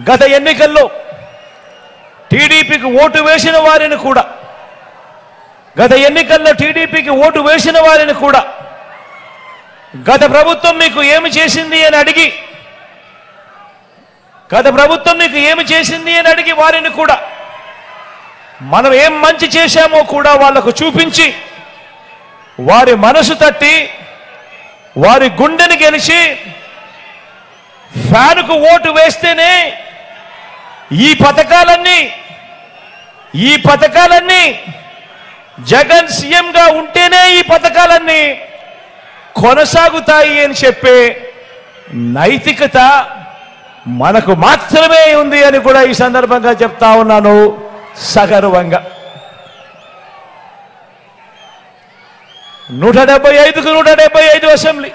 గత ఎన్నికల్లో టీడీపీకి ఓటు వేసిన వారిని కూడా గత ప్రభుత్వం మీకు ఏమి చేసింది అని అడిగి వారిని కూడా మనం ఏం మంచి చేశామో కూడా వాళ్లకు చూపించి వారి మనసు తట్టి వారి గుండెని గెలిచి ఫ్యాన్కు ఓటు వేస్తేనే ఈ పథకాలన్నీ జగన్ సీఎంగా ఉంటేనే ఈ పథకాలన్నీ కొనసాగుతాయి అని చెప్పే నైతికత మనకు మాత్రమే ఉంది అని కూడా ఈ సందర్భంగా చెప్తా ఉన్నాను సగర్వంగా. 175కు 175 అసెంబ్లీ,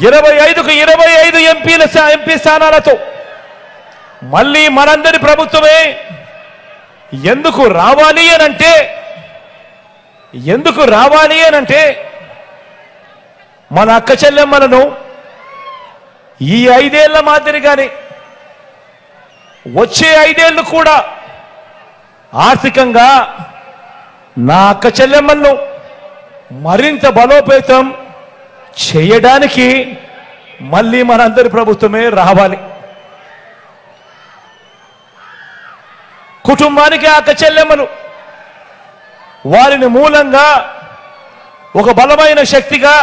25కు 25 ఎంపీ స్థానాలతో మళ్ళీ మనందరి ప్రభుత్వమే ఎందుకు రావాలి అనంటే మన అక్క చెల్లెమ్మలను ఈ 5 ఏళ్ల మాదిరిగానే వచ్చే 5 ఏళ్లు కూడా ఆర్థికంగా నా అక్క చెల్లెమ్మలను మరింత బలోపేతం చేయడానికి మళ్ళీ మనందరి ప్రభుత్వమే రావాలి. కుటుంబానికి అక్క చెల్లెమ్మలు వారిని మూలంగా ఒక బలమైన శక్తిగా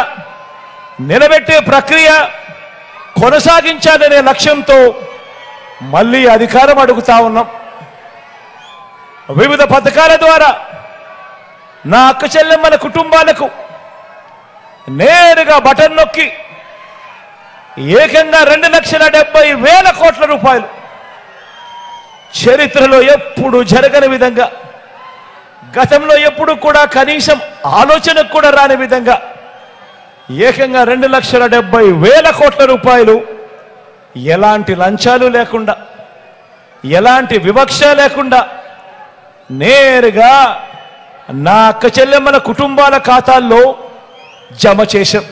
నిలబెట్టే ప్రక్రియ కొనసాగించాలనే లక్ష్యంతో మళ్ళీ అధికారం అడుగుతా ఉన్నాం. వివిధ పథకాల ద్వారా నా అక్క చెల్లెమ్మల కుటుంబాలకు నేరుగా బటన్ నొక్కి ఏకంగా 2,70,000 కోట్ల రూపాయలు, చరిత్రలో ఎప్పుడు జరగని విధంగా, గతంలో ఎప్పుడు కూడా కనీసం ఆలోచనకు కూడా రాని విధంగా ఏకంగా 2,70,000 కోట్ల రూపాయలు ఎలాంటి లంచాలు లేకుండా, ఎలాంటి వివక్ష లేకుండా నేరుగా నా అక్క చెల్లెమ్మల కుటుంబాల ఖాతాల్లో జమ చేశాం.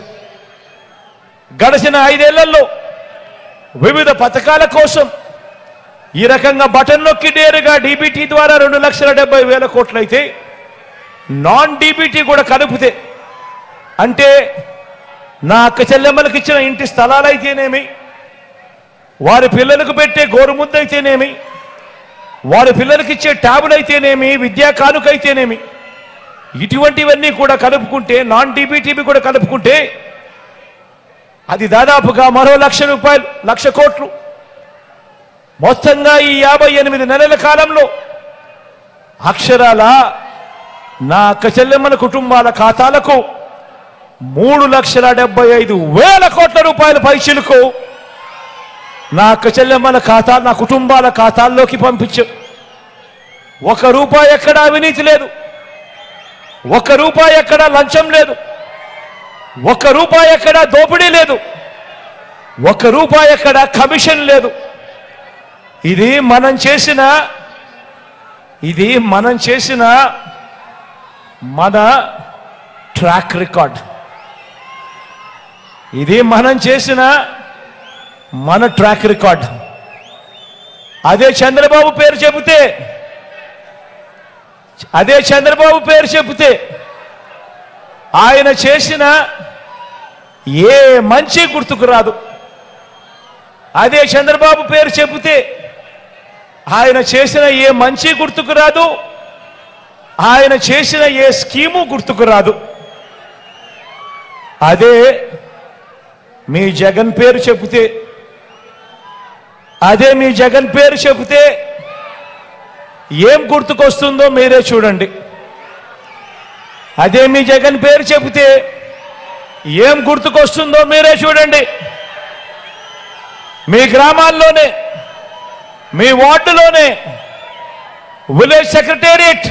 గడిచిన 5 ఏళ్లలో వివిధ పథకాల కోసం ఈ రకంగా బటన్ నొక్కి నేరుగా డీబీటీ ద్వారా 2,70,000 కోట్లు అయితే, నాన్ డీబీటీ కూడా కలిపితే, అంటే నా అక్క చెల్లెమ్మలకు ఇచ్చిన ఇంటి స్థలాలైతేనేమి, వారి పిల్లలకు పెట్టే గోరుముద్ద అయితేనేమి, వారి పిల్లలకి ఇచ్చే ట్యాబులు అయితేనేమి, విద్యా కానుకైతేనేమి, ఇటువంటివన్నీ కూడా కలుపుకుంటే, నాన్ డీబీటీవి కూడా కలుపుకుంటే అది దాదాపుగా మరో 1,00,000 రూపాయలు, 1,00,000 కోట్లు. మొత్తంగా ఈ 58 నెలల కాలంలో అక్షరాల నా అక్క చెల్లెమ్మల కుటుంబాల ఖాతాలకు 3,75,000 కోట్ల రూపాయల పైచిలకు నా అక్క చెల్లెమ్మల ఖాతా, నా కుటుంబాల ఖాతాల్లోకి పంపించాం. 1 రూపాయి ఎక్కడా అవినీతి లేదు, 1 రూపాయి ఎక్కడా లంచం లేదు, 1 రూపాయి ఎక్కడా దోపిడీ లేదు, 1 రూపాయి ఎక్కడా కమిషన్ లేదు. ఇది మనం చేసిన మన ట్రాక్ రికార్డ్. అదే చంద్రబాబు పేరు చెబితే ఆయన చేసిన ఏ మంచి గుర్తుకు రాదు. అదే చంద్రబాబు పేరు చెబితే ఆయన చేసిన ఏ మంచి గుర్తుకు రాదు, ఆయన చేసిన ఏ స్కీము గుర్తుకు రాదు. అదే మీ జగన్ పేరు చెబితే ఏం గుర్తుకొస్తుందో మీరే చూడండి. అదే మీ జగన్ పేరు చెబితే ఏం గుర్తుకొస్తుందో మీరే చూడండి. మీ గ్రామాల్లోనే, మీ వార్డులోనే విలేజ్ సెక్రటేరియట్,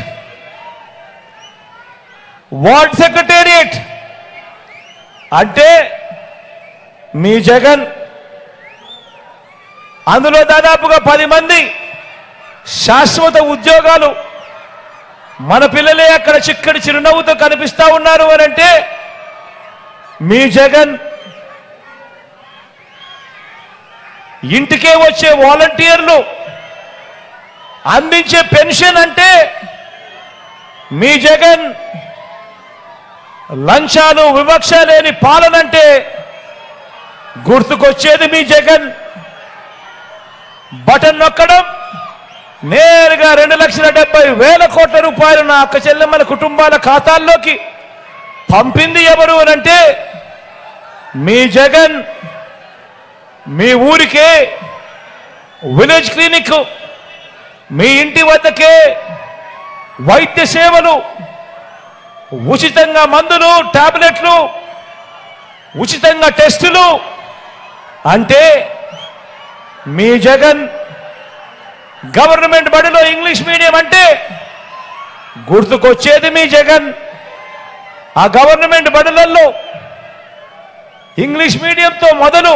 వార్డ్ సెక్రటేరియట్ అంటే మీ జగన్, అందులో దాదాపుగా 10 మంది శాశ్వత ఉద్యోగాలు, మన పిల్లలే అక్కడ చిక్కడి చిరునవ్వుతో కనిపిస్తా ఉన్నారు అని అంటే మీ జగన్ ఇంటికే వచ్చే వాలంటీర్లు, అందించే పెన్షన్ అంటే మీ జగన్, లంచాలు వివక్ష లేని పాలనంటే గుర్తుకొచ్చేది మీ జగన్. బటన్ నొక్కడం, నేరుగా 2,70,000 కోట్ల రూపాయలు నా అక్క చెల్లెమ్మల కుటుంబాల ఖాతాల్లోకి పంపింది ఎవరు అనంటే మీ జగన్. మీ ఊరికే విలేజ్ క్లినిక్, మీ ఇంటి వద్దకే వైద్య సేవలు, ఉచితంగా మందులు, టాబ్లెట్లు, ఉచితంగా టెస్టులు అంటే మీ జగన్. గవర్నమెంట్ బడిలో ఇంగ్లీష్ మీడియం అంటే గుర్తుకొచ్చేది మీ జగన్. ఆ గవర్నమెంట్ బడులలో ఇంగ్లీష్ మీడియంతో మొదలు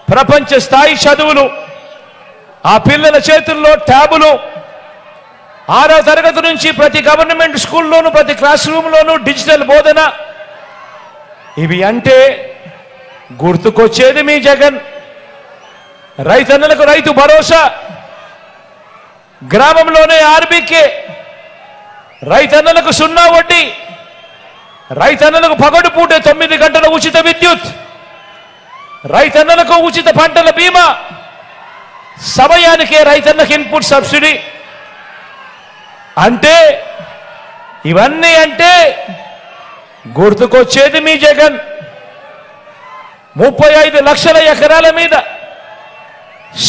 ప్రపంచ స్థాయి చదువులు, ఆ పిల్లల చేతుల్లో ట్యాబులు, 6వ తరగతి నుంచి ప్రతి గవర్నమెంట్ స్కూల్లోనూ ప్రతి క్లాస్ రూమ్లోనూ డిజిటల్ బోధన. ఇవి అంటే గుర్తుకొచ్చేది మీ జగన్. రైతన్నలకు రైతు భరోసా, గ్రామంలోనే ఆర్బీకే, రైతన్నలకు 0 వడ్డీ, రైతన్నలకు పగడుపూట 9 గంటల ఉచిత విద్యుత్, రైతన్నలకు ఉచిత పంటల బీమా, సమయానికే రైతన్నకు ఇన్పుట్ సబ్సిడీ. అంటే ఇవన్నీ అంటే గుర్తుకొచ్చేది మీ జగన్. 35 లక్షల ఎకరాల మీద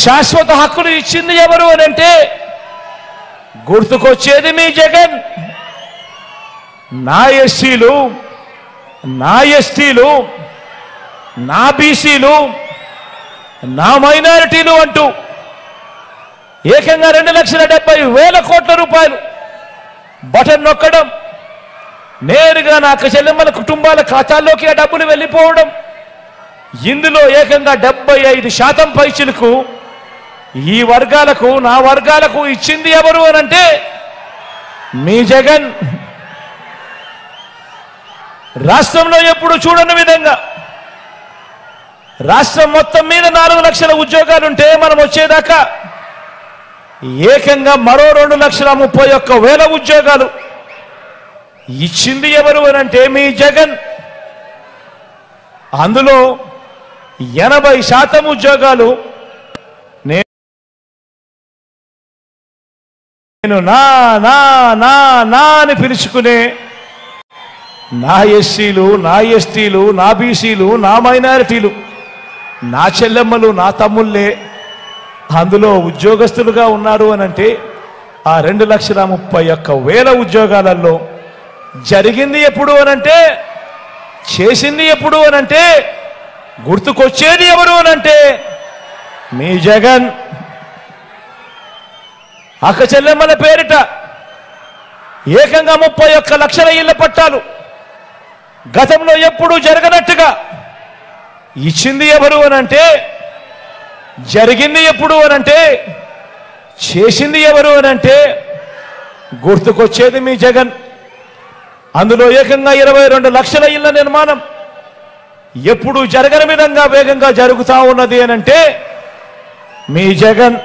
శాశ్వత హక్కులు ఇచ్చింది ఎవరు అనంటే గుర్తుకొచ్చేది మీ జగన్. నా ఎస్సీలు, నా ఎస్టీలు, నా బీసీలు, నా మైనారిటీలు అంటూ ఏకంగా 2,70,000 కోట్ల రూపాయలు బటన్ నొక్కడం, నేరుగా నా అక్క చెల్లెమ్మల కుటుంబాల ఖాతాల్లోకి ఆ డబ్బులు వెళ్ళిపోవడం. ఇందులో ఏకంగా 75% పైచిలకు ఈ వర్గాలకు, నా వర్గాలకు ఇచ్చింది ఎవరు అనంటే మీ జగన్. రాష్ట్రంలో ఎప్పుడు చూడని విధంగా రాష్ట్రం మొత్తం మీద 4 లక్షల ఉద్యోగాలుంటే మనం వచ్చేదాకా ఏకంగా మరో 2,31,000 ఉద్యోగాలు ఇచ్చింది ఎవరు అనంటే మీ జగన్. అందులో 80% ఉద్యోగాలు నేను నా నా నా నా అని పిలుచుకునే నా ఎస్సీలు, నా ఎస్టీలు, నా బీసీలు, నా మైనారిటీలు, నా చెల్లెమ్మలు, నా తమ్ముళ్ళే అందులో ఉద్యోగస్తులుగా ఉన్నారు అనంటే ఆ 2,31,000 ఉద్యోగాలలో జరిగింది ఎప్పుడు అనంటే, చేసింది ఎప్పుడు అనంటే, గుర్తుకొచ్చేది ఎవరు అనంటే మీ జగన్. అక్క చెల్లెమ్మల పేరిట ఏకంగా 31 లక్షల ఇళ్ల పట్టాలు గతంలో ఎప్పుడూ జరగనట్టుగా ఇచ్చింది ఎవరు అనంటే, జరిగింది ఎప్పుడు అనంటే, చేసింది ఎవరు అనంటే గుర్తుకొచ్చేది మీ జగన్. అందులో ఏకంగా 22 లక్షల ఇళ్ల నిర్మాణం ఎప్పుడు జరగని విధంగా వేగంగా జరుగుతా ఉన్నది అనంటే మీ జగన్.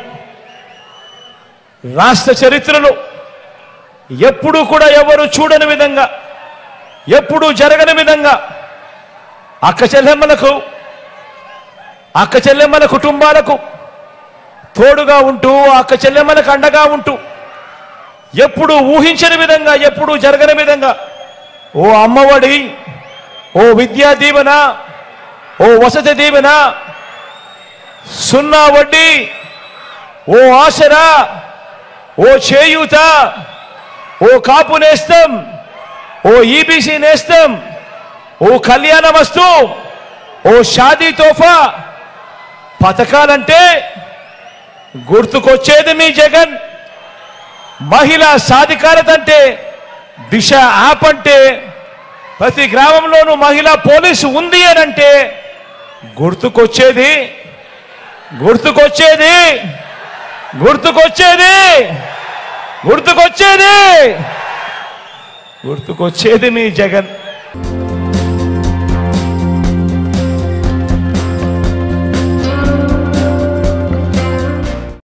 రాష్ట్ర చరిత్రలో ఎప్పుడూ కూడా ఎవరు చూడని విధంగా, ఎప్పుడూ జరగని విధంగా అక్క చెల్లెమ్మల కుటుంబాలకు తోడుగా ఉంటూ, అక్క చెల్లెమ్మలకు అండగా ఉంటూ, ఎప్పుడు ఊహించని విధంగా, ఎప్పుడు జరగని విధంగా ఓ అమ్మఒడి, ఓ విద్యా దీవెన, ఓ వసతి దీవెన, 0 వడ్డీ, ఓ ఆసరా, ఓ చేయూత, ఓ కాపు నేస్తం, ఓ ఈబీసీ నేస్తం, ఓ కళ్యాణ వస్తు, ఓ షాదీ తోఫా పథకాలంటే గుర్తుకొచ్చేది మీ జగన్. మహిళా సాధికారత అంటే దిశ యాప్ అంటే, ప్రతి గ్రామంలోనూ మహిళా పోలీసు ఉంది అనంటే గుర్తుకొచ్చేది గుర్తుకొచ్చేది గుర్తుకొచ్చేది గుర్తుకొచ్చేది గుర్తుకొచ్చేది మీ జగన్.